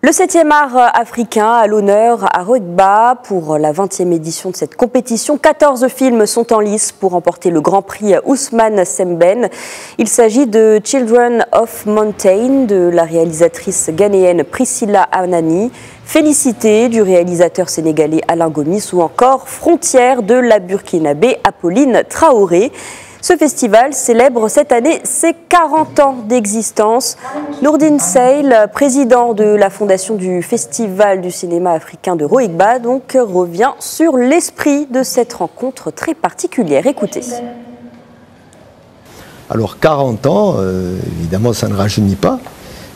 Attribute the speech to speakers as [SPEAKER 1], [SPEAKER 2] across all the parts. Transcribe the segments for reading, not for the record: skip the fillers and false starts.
[SPEAKER 1] Le 7e art africain à l'honneur à Roegba pour la 20e édition de cette compétition. 14 films sont en lice pour remporter le Grand Prix Ousmane Sembène. Il s'agit de Children of Mountain de la réalisatrice ghanéenne Priscilla Anani, Félicité du réalisateur sénégalais Alain Gomis ou encore Frontières de la Burkinabé Apolline Traoré. Ce festival célèbre cette année ses 40 ans d'existence. Nourdine Seil, président de la fondation du Festival du cinéma africain de Roegba, donc revient sur l'esprit de cette rencontre très particulière. Écoutez.
[SPEAKER 2] Alors 40 ans, évidemment ça ne rajeunit pas,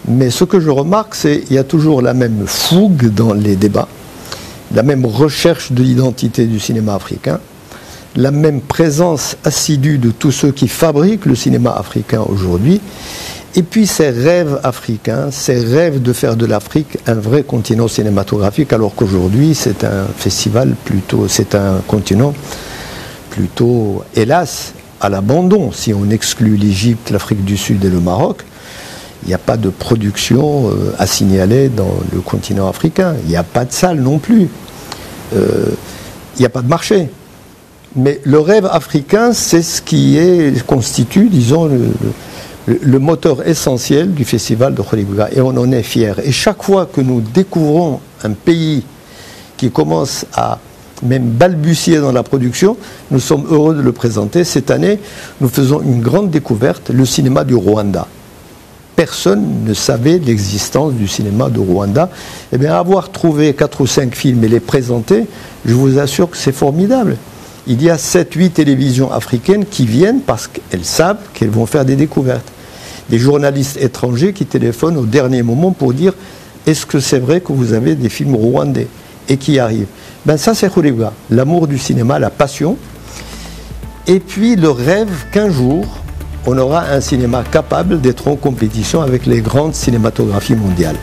[SPEAKER 2] mais ce que je remarque c'est qu'il y a toujours la même fougue dans les débats, la même recherche de l'identité du cinéma africain, la même présence assidue de tous ceux qui fabriquent le cinéma africain aujourd'hui, et puis ces rêves africains, ces rêves de faire de l'Afrique un vrai continent cinématographique, alors qu'aujourd'hui c'est un festival plutôt, c'est un continent plutôt, hélas, à l'abandon. Si on exclut l'Égypte, l'Afrique du Sud et le Maroc, il n'y a pas de production à signaler dans le continent africain. Il n'y a pas de salle non plus. Il n'y a pas de marché. Mais le rêve africain, c'est ce qui constitue, disons, le moteur essentiel du festival de Roegba. Et on en est fiers. Et chaque fois que nous découvrons un pays qui commence à même balbutier dans la production, nous sommes heureux de le présenter. Cette année, nous faisons une grande découverte, le cinéma du Rwanda. Personne ne savait l'existence du cinéma de Rwanda. Eh bien, avoir trouvé 4 ou 5 films et les présenter, je vous assure que c'est formidable. Il y a 7-8 télévisions africaines qui viennent parce qu'elles savent qu'elles vont faire des découvertes. Des journalistes étrangers qui téléphonent au dernier moment pour dire « Est-ce que c'est vrai que vous avez des films rwandais ?» et qui arrivent. Ben ça c'est Roegba, l'amour du cinéma, la passion. Et puis le rêve qu'un jour, on aura un cinéma capable d'être en compétition avec les grandes cinématographies mondiales.